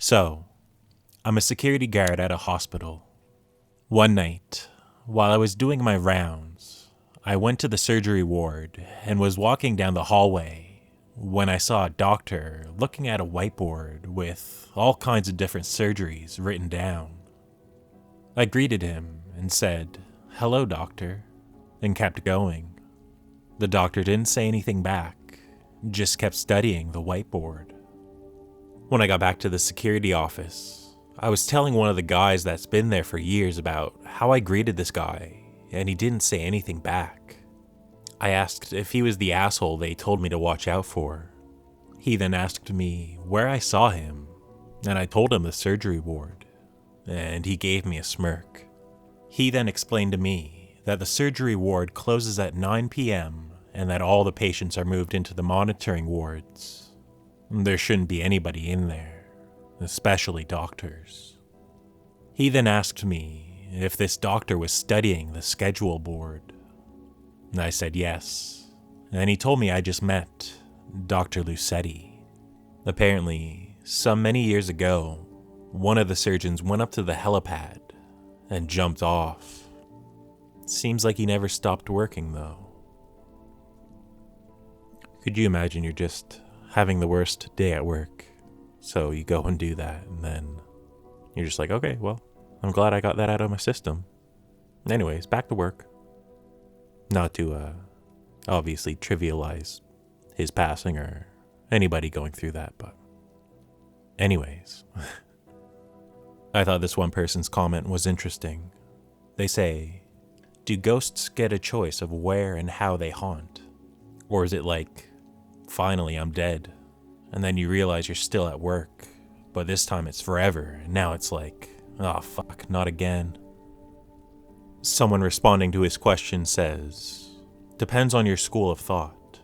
So, I'm a security guard at a hospital. One night, while I was doing my rounds, I went to the surgery ward and was walking down the hallway when I saw a doctor looking at a whiteboard with all kinds of different surgeries written down. I greeted him and said, "Hello, doctor," and kept going. The doctor didn't say anything back, just kept studying the whiteboard. When I got back to the security office, I was telling one of the guys that's been there for years about how I greeted this guy, and he didn't say anything back. I asked if he was the asshole they told me to watch out for. He then asked me where I saw him, and I told him the surgery ward, and he gave me a smirk. He then explained to me that the surgery ward closes at 9 p.m. and that all the patients are moved into the monitoring wards. There shouldn't be anybody in there, especially doctors. He then asked me if this doctor was studying the schedule board. I said yes, and he told me I just met Dr. Lucetti. Apparently, some many years ago, one of the surgeons went up to the helipad and jumped off. Seems like he never stopped working though. Could you imagine you're just having the worst day at work, so you go and do that, and then you're just like, okay, well, I'm glad I got that out of my system. Anyways, back to work. Not to, obviously trivialize his passing or anybody going through that, but anyways. I thought this one person's comment was interesting. They say, do ghosts get a choice of where and how they haunt? Or is it like, finally I'm dead, and then you realize you're still at work, but this time it's forever, and now it's like, oh fuck, not again. Someone responding to his question says, depends on your school of thought.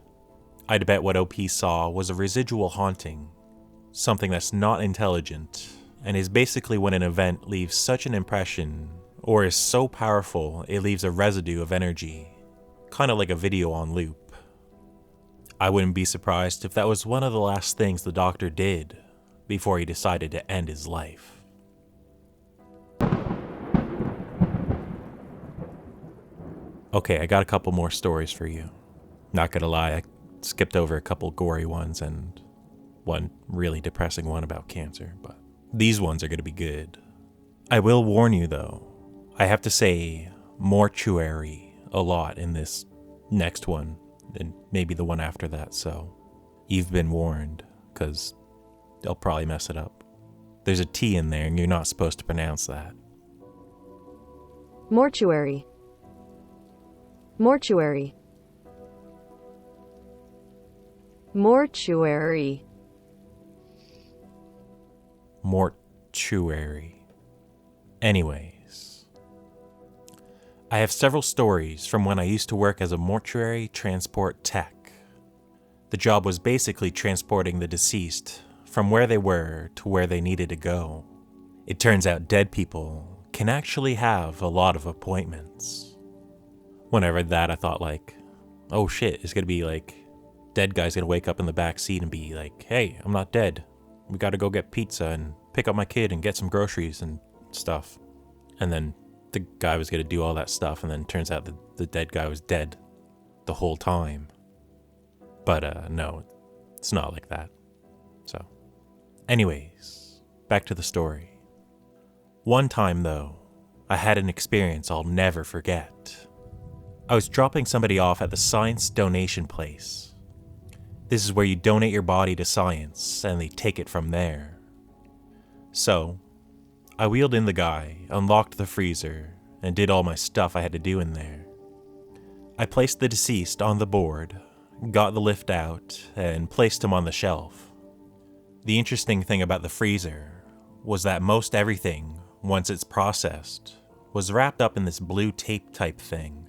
I'd bet what OP saw was a residual haunting, something that's not intelligent, and is basically when an event leaves such an impression, or is so powerful it leaves a residue of energy, kind of like a video on loop. I wouldn't be surprised if that was one of the last things the doctor did before he decided to end his life. Okay, I got a couple more stories for you. Not gonna lie, I skipped over a couple gory ones and one really depressing one about cancer, but these ones are gonna be good. I will warn you though, I have to say mortuary a lot in this next one, and maybe the one after that, so you've been warned, because I'll probably mess it up. There's a T in there and you're not supposed to pronounce that. Mortuary. Mortuary. Mortuary. Mortuary. Anyways, I have several stories from when I used to work as a mortuary transport tech. The job was basically transporting the deceased from where they were to where they needed to go. It turns out dead people can actually have a lot of appointments. When I read that, I thought like, oh shit, it's gonna be like, dead guy's gonna wake up in the back seat and be like, hey, I'm not dead. We gotta go get pizza and pick up my kid and get some groceries and stuff. And then the guy was gonna do all that stuff, and then it turns out the dead guy was dead the whole time. But no, it's not like that. So, anyways, back to the story. One time though, I had an experience I'll never forget. I was dropping somebody off at the science donation place. This is where you donate your body to science and they take it from there. So, I wheeled in the guy, unlocked the freezer, and did all my stuff I had to do in there. I placed the deceased on the board, got the lift out, and placed him on the shelf. The interesting thing about the freezer was that most everything, once it's processed, was wrapped up in this blue tape type thing.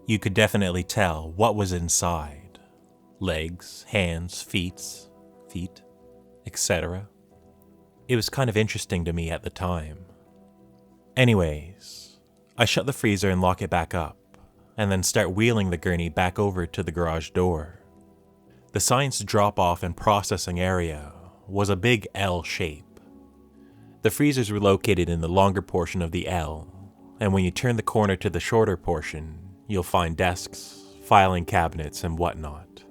You could definitely tell what was inside. Legs, hands, feet, etc. It was kind of interesting to me at the time. Anyways, I shut the freezer and lock it back up, and then start wheeling the gurney back over to the garage door. The science drop-off and processing area was a big L shape. The freezers were located in the longer portion of the L, and when you turn the corner to the shorter portion, you'll find desks, filing cabinets, and whatnot.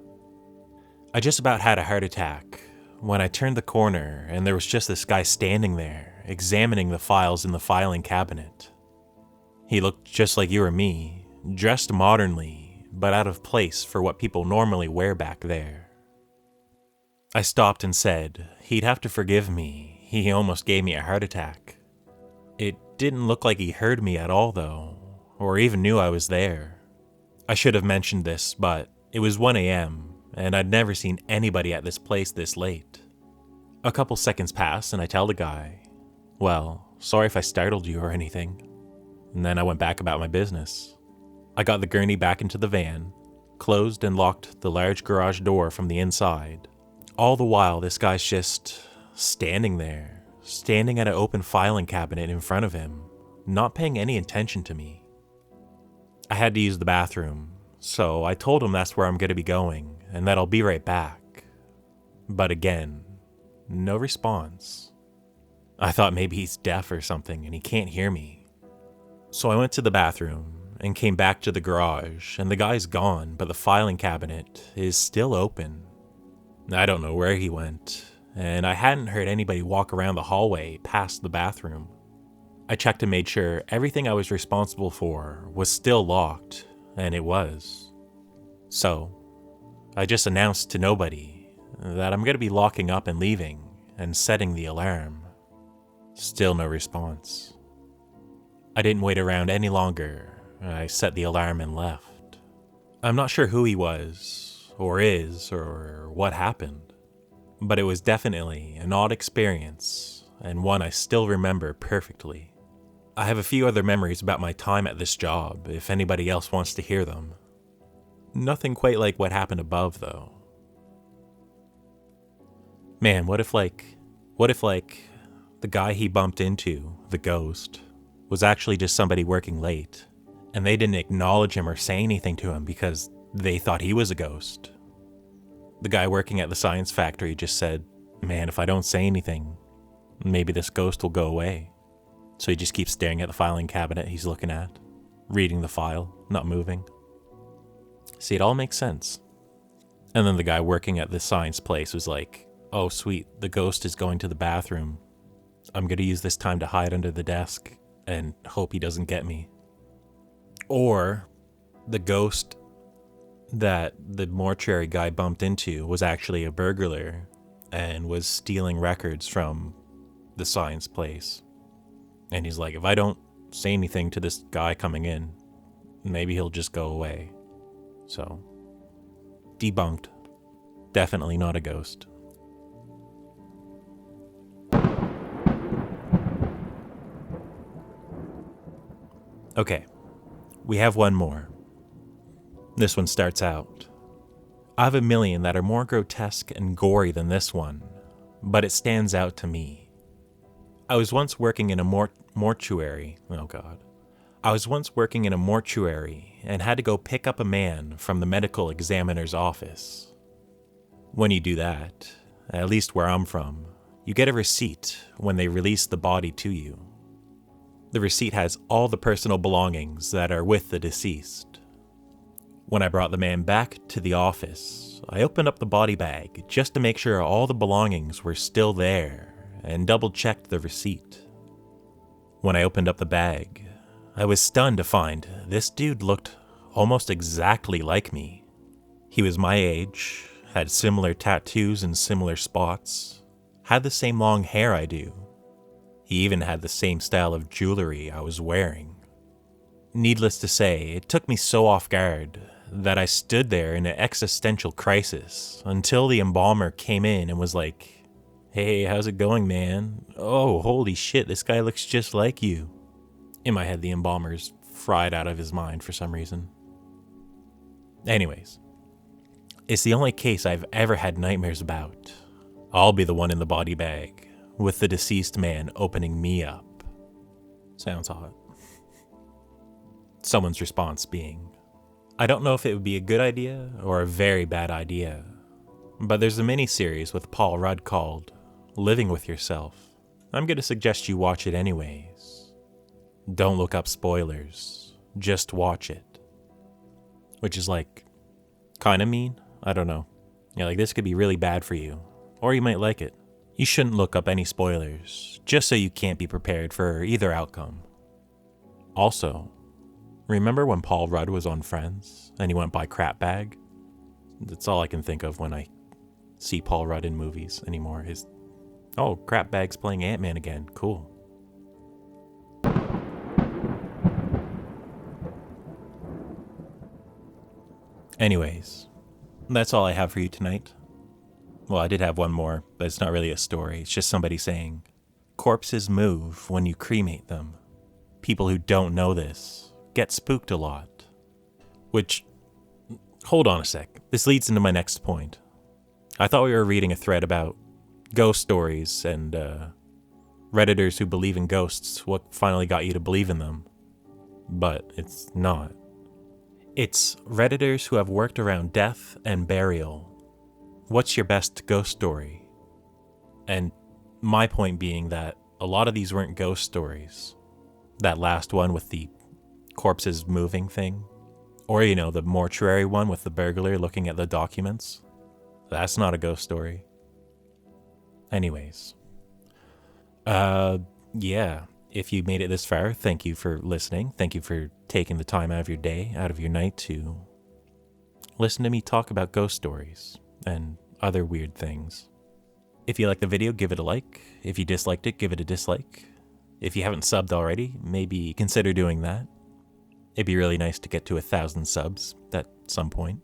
I just about had a heart attack when I turned the corner and there was just this guy standing there, examining the files in the filing cabinet. He looked just like you or me, dressed modernly, but out of place for what people normally wear back there. I stopped and said he'd have to forgive me. He almost gave me a heart attack. It didn't look like he heard me at all, though, or even knew I was there. I should have mentioned this, but it was 1 a.m., and I'd never seen anybody at this place this late. A couple seconds pass, and I tell the guy, "Well, sorry if I startled you or anything." And then I went back about my business. I got the gurney back into the van, closed and locked the large garage door from the inside. All the while, this guy's just standing there, standing at an open filing cabinet in front of him, not paying any attention to me. I had to use the bathroom, so I told him that's where I'm going to be going and that I'll be right back. But again, no response. I thought maybe he's deaf or something and he can't hear me. So I went to the bathroom and came back to the garage, and the guy's gone, but the filing cabinet is still open. I don't know where he went, and I hadn't heard anybody walk around the hallway past the bathroom. I checked and made sure everything I was responsible for was still locked, and it was. So, I just announced to nobody that I'm going to be locking up and leaving and setting the alarm. Still no response. I didn't wait around any longer. I set the alarm and left. I'm not sure who he was, or is, or what happened, but it was definitely an odd experience, and one I still remember perfectly. I have a few other memories about my time at this job, if anybody else wants to hear them. Nothing quite like what happened above, though. Man, what if the guy he bumped into, the ghost, was actually just somebody working late, and they didn't acknowledge him or say anything to him because they thought he was a ghost. The guy working at the science factory just said, "Man, if I don't say anything, maybe this ghost will go away." So he just keeps staring at the filing cabinet he's looking at, reading the file, not moving. See, it all makes sense. And then the guy working at the science place was like, "Oh sweet, the ghost is going to the bathroom. I'm going to use this time to hide under the desk and hope he doesn't get me." Or the ghost that the mortuary guy bumped into was actually a burglar and was stealing records from the science place. And he's like, if I don't say anything to this guy coming in, maybe he'll just go away. So, debunked. Definitely not a ghost. Okay, we have one more. This one starts out. I have a million that are more grotesque and gory than this one, but it stands out to me. I was once working in a mortuary. I was once working in a mortuary and had to go pick up a man from the medical examiner's office. When you do that, at least where I'm from, you get a receipt when they release the body to you. The receipt has all the personal belongings that are with the deceased. When I brought the man back to the office, I opened up the body bag just to make sure all the belongings were still there and double-checked the receipt. When I opened up the bag, I was stunned to find this dude looked almost exactly like me. He was my age, had similar tattoos in similar spots, had the same long hair I do. He even had the same style of jewelry I was wearing. Needless to say, it took me so off guard that I stood there in an existential crisis until the embalmer came in and was like, "Hey, how's it going, man? Oh, holy shit, this guy looks just like you." In my head, the embalmer's fried out of his mind for some reason. Anyways, it's the only case I've ever had nightmares about. I'll be the one in the body bag, with the deceased man opening me up. Sounds hot. Someone's response being, I don't know if it would be a good idea or a very bad idea, but there's a mini-series with Paul Rudd called Living With Yourself. I'm going to suggest you watch it anyways. Don't look up spoilers. Just watch it. Which is like, kind of mean? I don't know. Yeah, like this could be really bad for you. Or you might like it. You shouldn't look up any spoilers, just so you can't be prepared for either outcome. Also, remember when Paul Rudd was on Friends and he went by Crap Bag? That's all I can think of when I see Paul Rudd in movies anymore is, oh, Crap Bag's playing Ant-Man again. Cool. Anyways, that's all I have for you tonight. Well, I did have one more, but it's not really a story. It's just somebody saying, corpses move when you cremate them. People who don't know this get spooked a lot. Which, hold on a sec. This leads into my next point. I thought we were reading a thread about ghost stories and Redditors who believe in ghosts, what finally got you to believe in them. But it's not. It's Redditors who have worked around death and burial. What's your best ghost story? And my point being that a lot of these weren't ghost stories. That last one with the corpses moving thing. Or, the mortuary one with the burglar looking at the documents. That's not a ghost story. Anyways. Yeah. If you made it this far, thank you for listening. Thank you for taking the time out of your day, out of your night to listen to me talk about ghost stories and other weird things. If you liked the video, give it a like. If you disliked it, give it a dislike. If you haven't subbed already, maybe consider doing that. It'd be really nice to get to 1,000 subs at some point.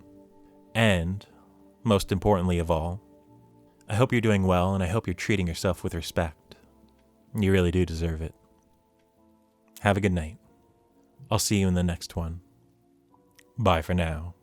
And, most importantly of all, I hope you're doing well and I hope you're treating yourself with respect. You really do deserve it. Have a good night. I'll see you in the next one. Bye for now.